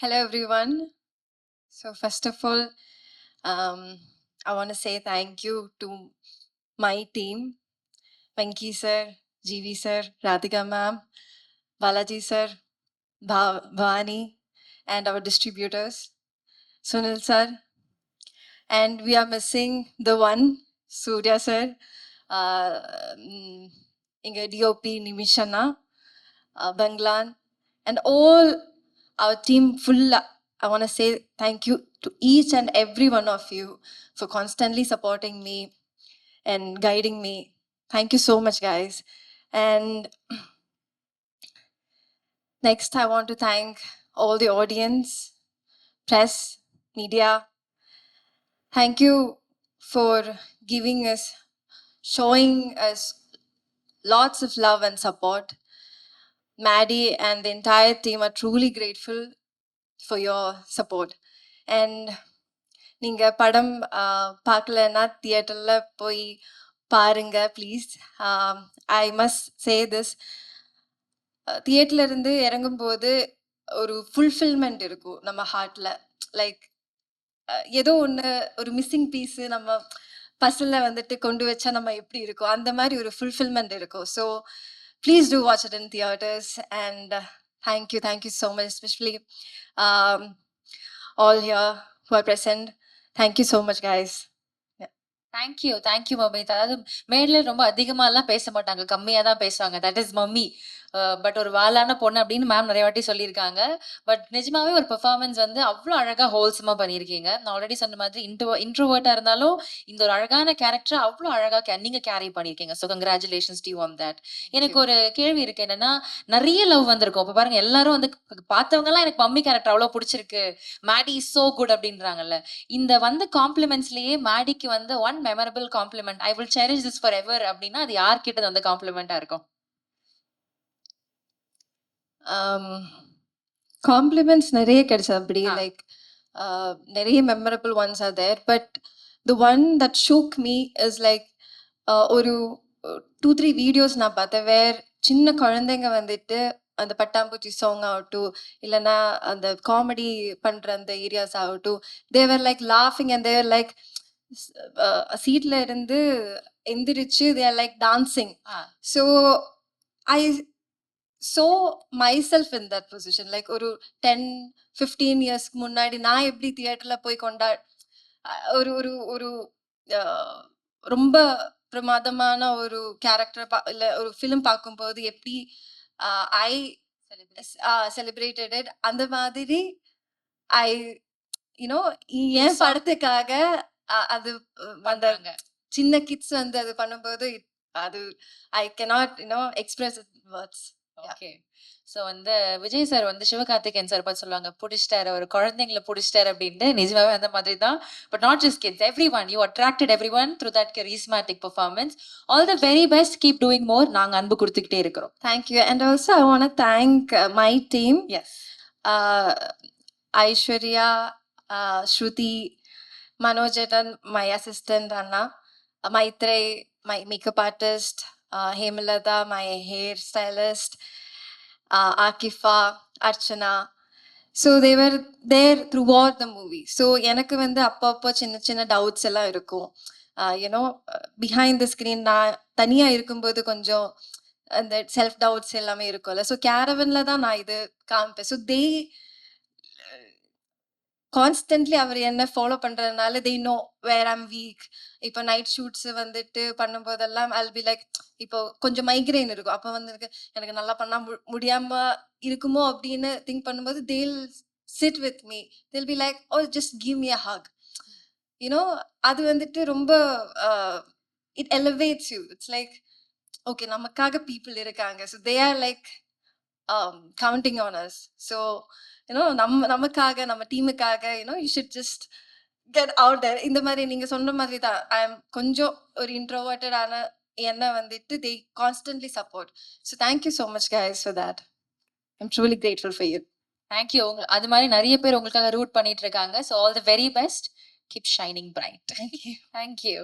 Hello, everyone. So, first of all, I want to say thank you to my team, Venki sir, GV sir, Radhika ma'am, Balaji sir, Bhavani, and our distributors, Sunil sir. And we are missing the one, Surya sir, Inga DOP Nimishana, Banglan, and all our team full. I want to say thank you to each and every one of you for constantly supporting me and guiding me. Thank you so much, guys. And next, I want to thank all the audience, press, media. Thank you for giving us, showing us lots of love and support. Maddie and the entire team are truly grateful for your support. And நீங்க படம் பார்க்கலன்னா தியேட்டர்ல போய் பாருங்க please. I must say this, தியேட்டர்ல இருந்து இறங்கும்போது ஒரு ஃபுல்ஃபில்மெண்ட் இருக்கும் நம்ம ஹார்ட்ல. லைக் ஏதோ ஒன்று, ஒரு மிஸ்ஸிங் பீஸு நம்ம பசிலில் வந்துட்டு கொண்டு வச்சா நம்ம எப்படி இருக்கும், அந்த மாதிரி ஒரு ஃபுல்ஃபில்மெண்ட் இருக்கும். So please do watch it in theatres. And thank you so much, especially all here who are present. Thank you so much, guys. Thank you mummy. அதாவது மேடையில ரொம்ப அதிகமாலாம் பேச மாட்டாங்க, கம்மியாக தான் பேசுவாங்க. That is mummy. பட் ஒரு வாலான பொண்ணு அப்படின்னு மேம் நிறைய வாட்டி சொல்லியிருக்காங்க. பட் நிஜமாவே ஒரு பெர்ஃபார்மன்ஸ் வந்து அவ்வளோ அழகாக ஹோல்சமாக பண்ணியிருக்கீங்க. நான் ஆல்ரெடி சொன்ன மாதிரி இன்ட்ரோவர்ட்டாக இருந்தாலும் இந்த ஒரு அழகான கேரக்டர் அவ்வளோ அழகாக நீங்கள் கேரி பண்ணியிருக்கீங்க. So congratulations to on that. எனக்கு ஒரு கேள்வி இருக்கு, என்னன்னா நிறைய லவ் வந்திருக்கும். இப்போ பாருங்க, எல்லாரும் வந்து பார்த்தவங்கலாம் எனக்கு மம்மி கேரக்டர் அவ்வளோ பிடிச்சிருக்கு, மேடி இஸ் சோ குட் அப்படின்றாங்கல்ல. இந்த வந்து காம்ப்ளிமெண்ட்ஸ்லேயே மேடிக்கு வந்து one memorable compliment, I will cherish this forever அப்படின்னா அது யார்கிட்ட அந்த காம்ப்ளிமெண்டா இருக்கும்? காம்ப்ளிமெண்ட்ஸ் நிறைய கிடைச்சது அப்படி. லைக் நிறைய memorable ones are there. But the one that shook me is like, ஒரு 2-3 வீடியோஸ் நான் பார்த்தேன். சின்ன குழந்தைங்க வந்துட்டு அந்த பட்டாம்பூச்சி சாங் ஆகட்டும், இல்லைன்னா அந்த காமெடி பண்ற அந்த ஏரியாஸ் ஆகட்டும், தேவர் லைக் லாஃபிங் அண்ட் தேவர் லைக் சீட்ல இருந்து எந்திரிச்சு they're like dancing. So I so myself in that position. Like ஒரு 10-15 இயர்ஸ்க்கு முன்னாடி நான் எப்படி தியேட்டர்ல போய் ஒரு ஒரு ஒரு ரொம்ப பிரமாதமான ஒரு கேரக்டர் இல்ல ஒரு ஃபிலிம் பார்க்கும்போது எப்படி ஐ செலிப்ரேட்டட் இட், அந்த மாதிரி ஐ யூனோ என் படத்துக்காக அது அந்த சின்ன கிட்ஸ் வந்து அது பண்ணும்போது அது I cannot express words. Okay. So வந்து விஜய் சார் வந்து சிவகார்த்திகேயன் சார் பார்த்து சொல்லுவாங்க, பிடிச்சிட்டாரு, ஒரு குழந்தைங்களை பிடிச்சிட்டாரு அப்படின்ட்டு. நிஜமாவே அந்த மாதிரி தான். But not just kids, everyone. You attracted everyone through that charismatic performance. All the very best, keep doing more. நாங்கள் அன்பு கொடுத்துக்கிட்டே இருக்கிறோம். Thank you. And also I want to thank my team. Yes. Aishwarya, Shruti, Manojetan, my assistant Anna, Maitrey, my makeup artist, Hemalata, my hair stylist, Akifa, Archana. So they were there throughout the movie. So எனக்கு வந்து அப்பப்போ சின்ன சின்ன doubts எல்லாம் இருக்கும். You know behind the screen நான் தனியாக இருக்கும்போது கொஞ்சம் அந்த செல்ஃப் டவுட்ஸ் எல்லாமே இருக்கும்ல. ஸோ கேரவனில் தான் நான் இது காமிப்பேன். ஸோ தே கான்ஸ்டன்ட்லி அவர் என்ன ஃபாலோ பண்றதுனால they know where I'm weak. இப்போ நைட் ஷூட்ஸ் வந்துட்டு பண்ணும்போதெல்லாம் ஐல் பி லைக், இப்போ கொஞ்சம் மைக்ரைன் இருக்கும், அப்போ வந்து எனக்கு நல்லா பண்ணா முடியாம இருக்குமோ அப்படின்னு திங்க் பண்ணும்போது they'll sit with me. They'll be like, oh just give me a hug. You know அது வந்துட்டு ரொம்ப it elevates you. It's like okay, நமக்காக பீப்புள் இருக்காங்க. So they are like counting on us. So நமக்காக நம்ம டீமுக்காக you should just get out there. இந்த மாதிரி நீங்க சொன்ன மாதிரி தான், ஐ எம் கொஞ்சம் ஒரு இன்ட்ரோவர்ட்டட் ஆன என்ன வந்துட்டு they constantly support. So thank you so much guys for that. I'm truly grateful for you. Thank you. அது மாதிரி நிறைய பேர் உங்களுக்காக ரூட் பண்ணிட்டு இருக்காங்க. So all the very best, keep shining bright. Thank you. Thank you.